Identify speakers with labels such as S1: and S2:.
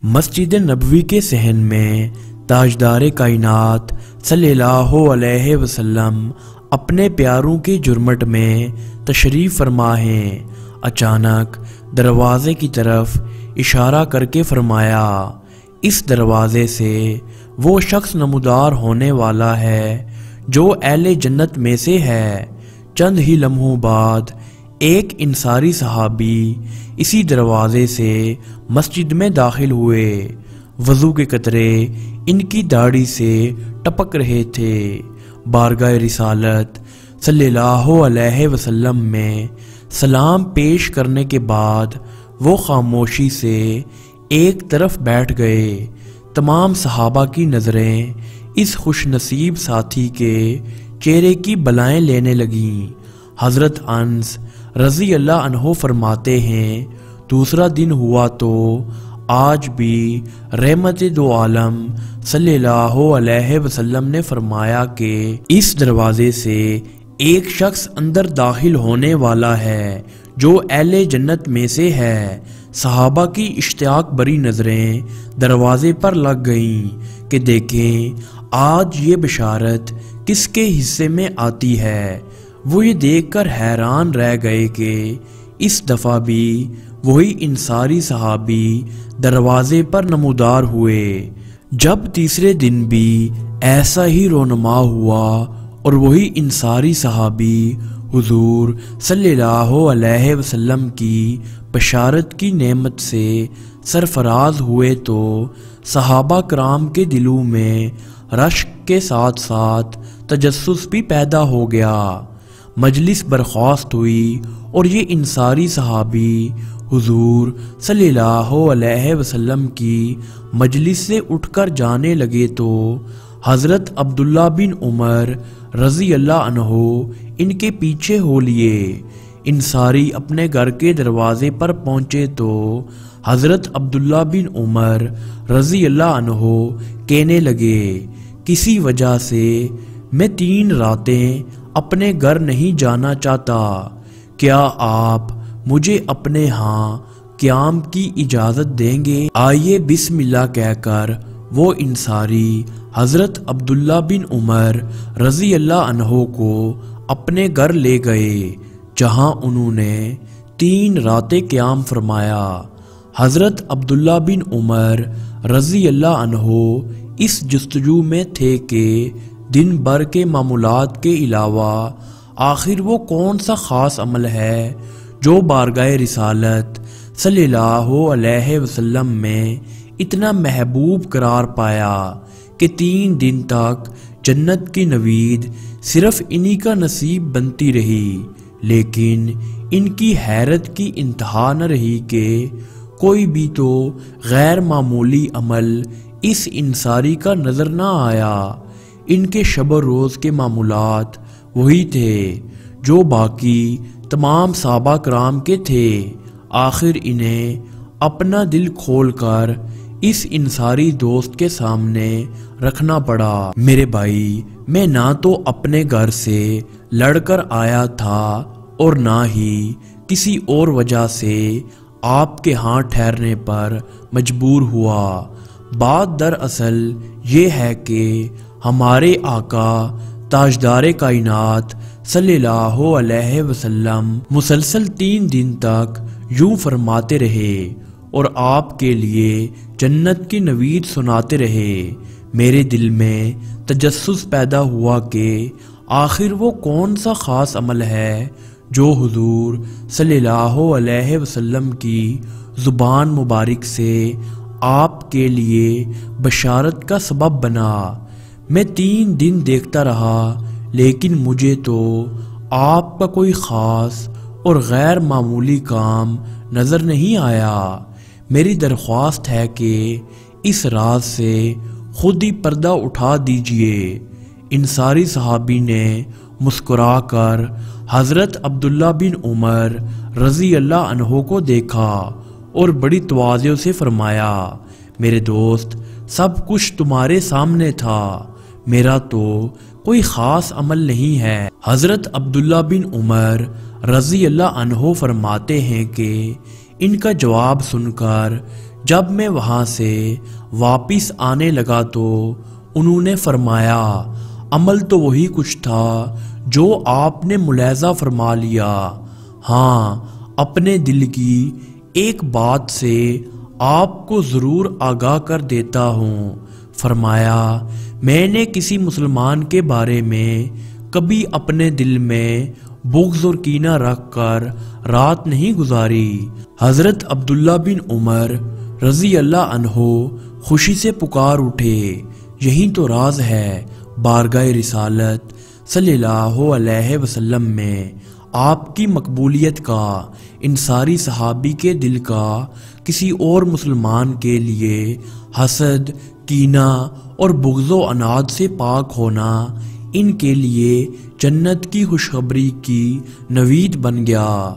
S1: مسجد نبوی کے صحن میں تاجدار کائنات صلی اللہ علیہ وسلم اپنے پیاروں کے جرمٹ میں تشریف فرما ہیں۔ اچانک دروازے کی طرف اشارہ کر کے فرمایا، اس دروازے سے وہ شخص نمودار ہونے والا ہے جو اہل جنت میں سے ہے۔ چند ہی لمحوں بعد ایک انصاری صحابی اسی دروازے سے مسجد میں داخل ہوئے۔ وضو کے قطرے ان کی داڑھی سے ٹپک رہے تھے۔ بارگاہ رسالت صلی اللہ علیہ وسلم میں سلام پیش کرنے کے بعد وہ خاموشی سے ایک طرف بیٹھ گئے۔ تمام صحابہ کی نظریں اس خوش نصیب ساتھی کے چہرے کی بلائیں لینے لگیں۔ حضرت انس رضی اللہ عنہ فرماتے ہیں، دوسرا دن ہوا تو آج بھی رحمت دو عالم صلی اللہ علیہ وسلم نے فرمایا کہ اس دروازے سے ایک شخص اندر داخل ہونے والا ہے جو اہل جنت میں سے ہے۔ صحابہ کی اشتیاق بری نظریں دروازے پر لگ گئیں کہ دیکھیں آج یہ بشارت کس کے حصے میں آتی ہے۔ وہ یہ دیکھ کر حیران رہ گئے کہ اس دفعہ بھی وہی انصاری صحابی دروازے پر نمودار ہوئے۔ جب تیسرے دن بھی ایسا ہی رونما ہوا اور وہی انصاری صحابی حضور صلی اللہ علیہ وسلم کی بشارت کی نعمت سے سرفراز ہوئے تو صحابہ کرام کے دلوں میں رشک کے ساتھ ساتھ تجسس بھی پیدا ہو گیا۔ مجلس برخاست ہوئی اور یہ انصاری صحابی حضور صلی اللہ علیہ وسلم کی مجلس سے اٹھ کر جانے لگے تو حضرت عبداللہ بن عمر رضی اللہ عنہ ان کے پیچھے ہو لیے۔ انصاری اپنے گھر کے دروازے پر پہنچے تو حضرت عبداللہ بن عمر رضی اللہ عنہ کہنے لگے، کسی وجہ سے میں 3 راتیں اپنے گھر نہیں جانا چاہتا، کیا آپ مجھے اپنے ہاں قیام کی اجازت دیں گے؟ آئیے بسم اللہ کہہ کر وہ انصاری حضرت عبداللہ بن عمر رضی اللہ عنہ کو اپنے گھر لے گئے، جہاں انہوں نے 3 راتیں قیام فرمایا۔ حضرت عبداللہ بن عمر رضی اللہ عنہ اس جستجو میں تھے کہ دن بھر کے معمولات کے علاوہ آخر وہ کون سا خاص عمل ہے جو بارگاہ رسالت صلی اللہ علیہ وسلم میں اتنا محبوب قرار پایا کہ 3 دن تک جنت کی نوید صرف انہی کا نصیب بنتی رہی۔ لیکن ان کی حیرت کی انتہا نہ رہی کہ کوئی بھی تو غیر معمولی عمل اس انصاری کا نظر نہ آیا۔ ان کے شب و روز کے معمولات وہی تھے جو باقی تمام صحابہ کرام کے تھے۔ آخر انہیں اپنا دل کھول کر اس انصاری دوست کے سامنے رکھنا پڑا۔ میرے بھائی، میں نہ تو اپنے گھر سے لڑ کر آیا تھا اور نہ ہی کسی اور وجہ سے آپ کے ہاں ٹھہرنے پر مجبور ہوا۔ بات دراصل یہ ہے کہ ہمارے آقا تاجدار کائنات صلی اللہ علیہ وسلم مسلسل 3 دن تک یوں فرماتے رہے اور آپ کے لیے جنت کی نوید سناتے رہے۔ میرے دل میں تجسس پیدا ہوا کہ آخر وہ کون سا خاص عمل ہے جو حضور صلی اللہ علیہ وسلم کی زبان مبارک سے آپ کے لیے بشارت کا سبب بنا۔ میں 3 دن دیکھتا رہا لیکن مجھے تو آپ کا کوئی خاص اور غیر معمولی کام نظر نہیں آیا۔ میری درخواست ہے کہ اس راز سے خود ہی پردہ اٹھا دیجئے۔ انصاری صحابی نے مسکرا کر حضرت عبداللہ بن عمر رضی اللہ عنہ کو دیکھا اور بڑی تواضع سے فرمایا، میرے دوست، سب کچھ تمہارے سامنے تھا، میرا تو کوئی خاص عمل نہیں ہے۔ حضرت عبداللہ بن عمر رضی اللہ عنہ فرماتے ہیں کہ ان کا جواب سن کر جب میں وہاں سے واپس آنے لگا تو انہوں نے فرمایا عمل تو وہی کچھ تھا جو آپ نے ملاحظہ فرما لیا، ہاں اپنے دل کی ایک بات سے آپ کو ضرور آگاہ کر دیتا ہوں۔ فرمایا میں نے کسی مسلمان کے بارے میں کبھی اپنے دل میں بغض اور کینہ رکھ کر رات نہیں گزاری۔ حضرت عبداللہ بن عمر رضی اللہ عنہ خوشی سے پکار اٹھے، یہی تو راز ہے بارگاہ رسالت صلی اللہ علیہ وسلم میں آپ کی مقبولیت کا، انصاری صحابی کے دل کا کسی اور مسلمان کے لیے حسد، کینہ اور بغض و عناد سے پاک ہونا ان کے لیے جنت کی خوشخبری کی نوید بن گیا۔